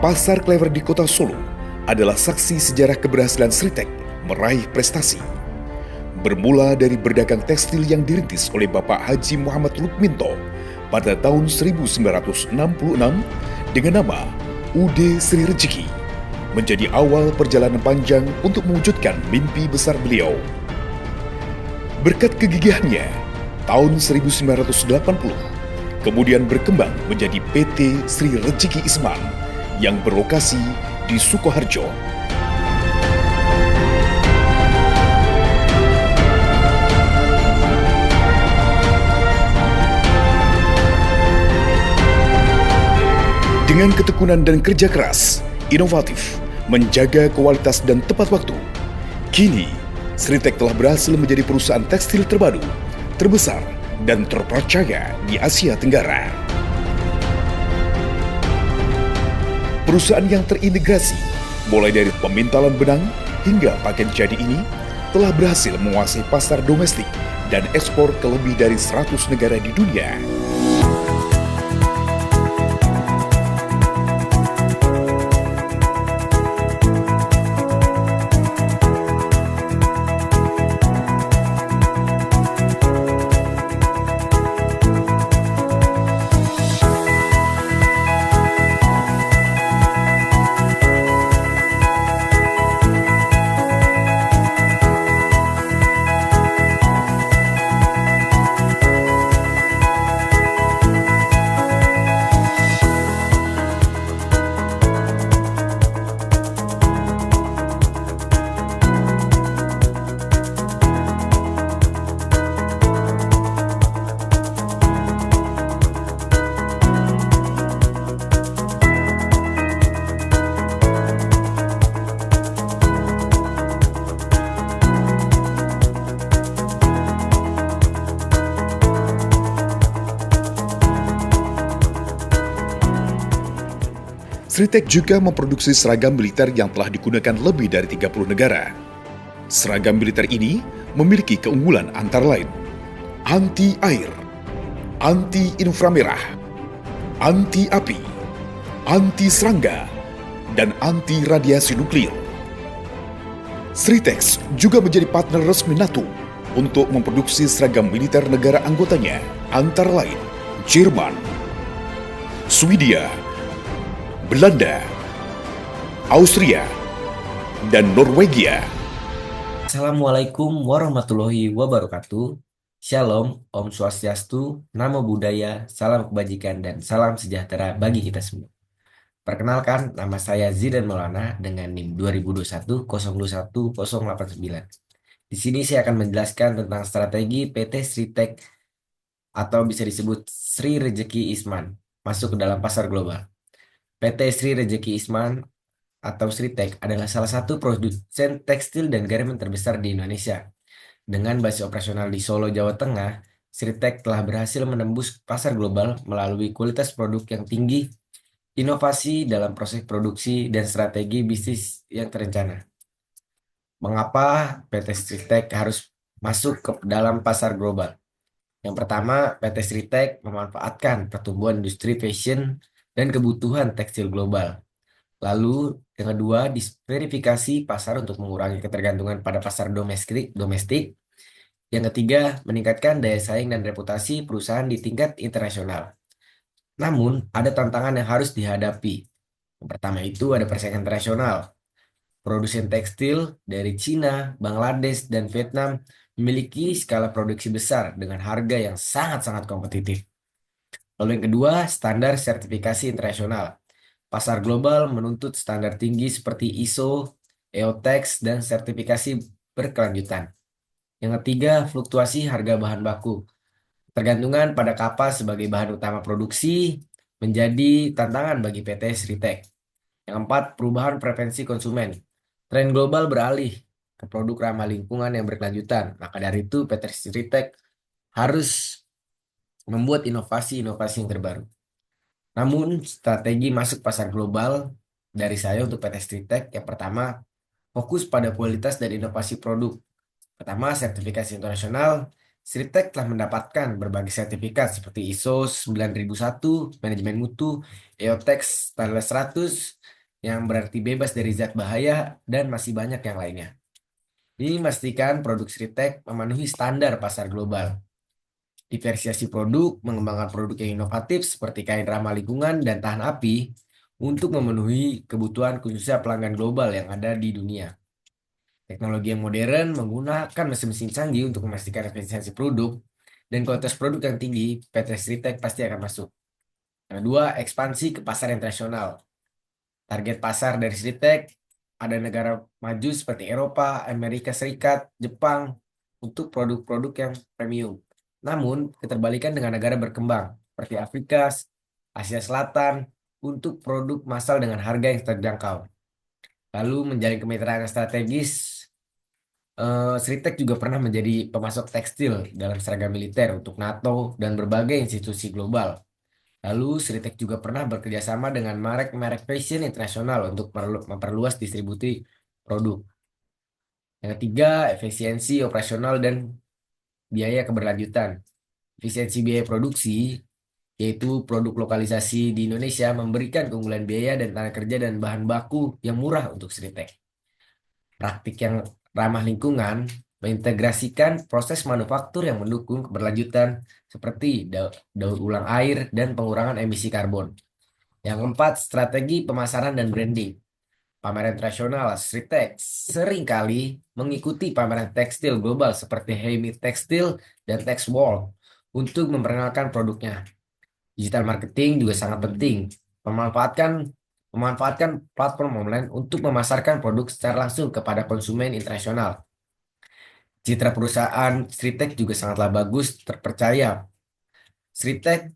Pasar Klewer di kota Solo adalah saksi sejarah keberhasilan Sritek meraih prestasi. Bermula dari berdagang tekstil yang dirintis oleh Bapak Haji Muhammad Lukminto pada tahun 1966 dengan nama UD Sri Rejeki, menjadi awal perjalanan panjang untuk mewujudkan mimpi besar beliau. Berkat kegigihannya, tahun 1980 kemudian berkembang menjadi PT Sri Rejeki Isman yang berlokasi di Sukoharjo. Dengan ketekunan dan kerja keras, inovatif, menjaga kualitas dan tepat waktu, kini Sritek telah berhasil menjadi perusahaan tekstil terbaru, terbesar, dan terpercaya di Asia Tenggara. Perusahaan yang terintegrasi, mulai dari pemintalan benang hingga pakaian jadi ini, telah berhasil menguasai pasar domestik dan ekspor ke lebih dari 100 negara di dunia. Sritek juga memproduksi seragam militer yang telah digunakan lebih dari 30 negara. Seragam militer ini memiliki keunggulan antara lain anti air, anti inframerah, anti api, anti serangga, dan anti radiasi nuklir. Sritek juga menjadi partner resmi NATO untuk memproduksi seragam militer negara anggotanya, antara lain Jerman, Swedia, Belanda, Austria, dan Norwegia. Assalamualaikum warahmatullahi wabarakatuh. Shalom, Om Swastiastu, Namo Buddhaya, salam kebajikan, dan salam sejahtera bagi kita semua. Perkenalkan, nama saya Zidan Maulana dengan NIM 2021-021-089. Di sini saya akan menjelaskan tentang strategi PT Sritek atau bisa disebut Sri Rejeki Isman masuk ke dalam pasar global. PT Sri Rejeki Isman atau Sritek adalah salah satu produsen tekstil dan garmen terbesar di Indonesia. Dengan base operasional di Solo, Jawa Tengah, Sritek telah berhasil menembus pasar global melalui kualitas produk yang tinggi, inovasi dalam proses produksi, dan strategi bisnis yang terencana. Mengapa PT Sritek harus masuk ke dalam pasar global? Yang pertama, PT Sritek memanfaatkan pertumbuhan industri fashion dan kebutuhan tekstil global. Lalu, yang kedua, diversifikasi pasar untuk mengurangi ketergantungan pada pasar domestik. Yang ketiga, meningkatkan daya saing dan reputasi perusahaan di tingkat internasional. Namun, ada tantangan yang harus dihadapi. Yang pertama itu ada persaingan internasional. Produsen tekstil dari Cina, Bangladesh, dan Vietnam memiliki skala produksi besar dengan harga yang sangat-sangat kompetitif. Lalu yang kedua, standar sertifikasi internasional. Pasar global menuntut standar tinggi seperti ISO, EOTEX, dan sertifikasi berkelanjutan. Yang ketiga, fluktuasi harga bahan baku. Tergantungan pada kapal sebagai bahan utama produksi menjadi tantangan bagi PT Sritek. Yang keempat, perubahan preferensi konsumen. Tren global beralih ke produk ramah lingkungan yang berkelanjutan. Maka dari itu PT Sritek harus membuat inovasi-inovasi yang terbaru. Namun, strategi masuk pasar global dari saya untuk PT Sritek yang pertama, fokus pada kualitas dan inovasi produk. Pertama, sertifikasi internasional. Sritek telah mendapatkan berbagai sertifikat seperti ISO 9001, manajemen mutu, EOTEX standar 100, yang berarti bebas dari zat bahaya dan masih banyak yang lainnya. Ini memastikan produk Sritek memenuhi standar pasar global. Diversiasi produk, mengembangkan produk yang inovatif seperti kain ramah lingkungan dan tahan api untuk memenuhi kebutuhan khususnya pelanggan global yang ada di dunia. Teknologi yang modern menggunakan mesin-mesin canggih untuk memastikan efisiensi produk dan kualitas produk yang tinggi, PT Sritek pasti akan masuk. Yang kedua, ekspansi ke pasar internasional. Target pasar dari Sritek ada negara maju seperti Eropa, Amerika Serikat, Jepang untuk produk-produk yang premium. Namun, keterbalikan dengan negara berkembang seperti Afrika, Asia Selatan untuk produk massal dengan harga yang terjangkau. Lalu menjalin kemitraan yang strategis, Sritek juga pernah menjadi pemasok tekstil dalam seragam militer untuk NATO dan berbagai institusi global. Lalu Sritek juga pernah bekerja sama dengan merek-merek fashion internasional untuk memperluas distribusi produk. Yang ketiga, efisiensi operasional dan biaya keberlanjutan. Efisiensi biaya produksi, yaitu produk lokalisasi di Indonesia memberikan keunggulan biaya dan tenaga kerja dan bahan baku yang murah untuk Sritek. Praktik yang ramah lingkungan mengintegrasikan proses manufaktur yang mendukung keberlanjutan seperti daur ulang air dan pengurangan emisi karbon. Yang keempat, strategi pemasaran dan branding. Pameran internasional Sritek seringkali mengikuti pameran tekstil global seperti Hemi Tekstil dan Texworld untuk memperkenalkan produknya. Digital marketing juga sangat penting. Memanfaatkan memanfaatkan platform online untuk memasarkan produk secara langsung kepada konsumen internasional. Citra perusahaan Sritek juga sangatlah bagus, terpercaya. Sritek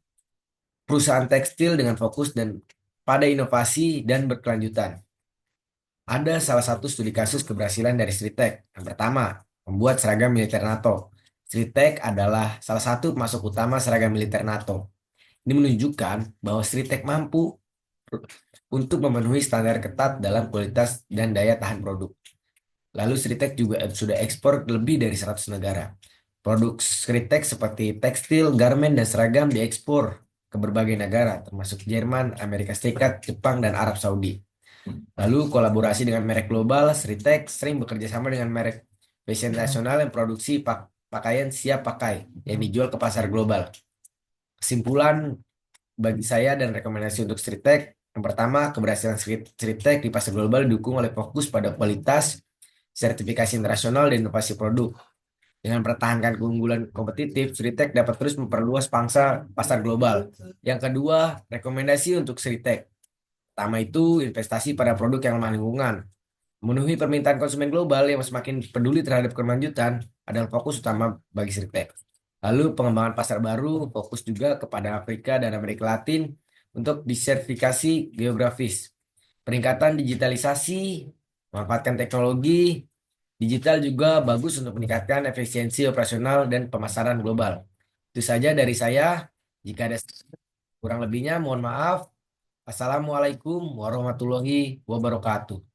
perusahaan tekstil dengan fokus dan pada inovasi dan berkelanjutan. Ada salah satu studi kasus keberhasilan dari Sritek. Yang pertama, membuat seragam militer NATO. Sritek adalah salah satu pemasok utama seragam militer NATO. Ini menunjukkan bahwa Sritek mampu untuk memenuhi standar ketat dalam kualitas dan daya tahan produk. Lalu Sritek juga sudah ekspor ke lebih dari 100 negara. Produk Sritek seperti tekstil, garmen, dan seragam diekspor ke berbagai negara, termasuk Jerman, Amerika Serikat, Jepang, dan Arab Saudi. Lalu kolaborasi dengan merek global, Sritek sering bekerja sama dengan merek fashion nasional yang produksi pakaian siap pakai yang dijual ke pasar global. Kesimpulan bagi saya dan rekomendasi untuk Sritek, yang pertama, keberhasilan Sritek di pasar global didukung oleh fokus pada kualitas, sertifikasi internasional, dan inovasi produk. Dengan mempertahankan keunggulan kompetitif, Sritek dapat terus memperluas pangsa pasar global. Yang kedua, rekomendasi untuk Sritek. Pertama itu investasi pada produk yang ramah lingkungan. Memenuhi permintaan konsumen global yang semakin peduli terhadap kelanjutan adalah fokus utama bagi Sritek. Lalu pengembangan pasar baru fokus juga kepada Afrika dan Amerika Latin untuk disertifikasi geografis. Peningkatan digitalisasi, memanfaatkan teknologi digital juga bagus untuk meningkatkan efisiensi operasional dan pemasaran global. Itu saja dari saya. Jika ada kurang lebihnya, mohon maaf. Assalamualaikum warahmatullahi wabarakatuh.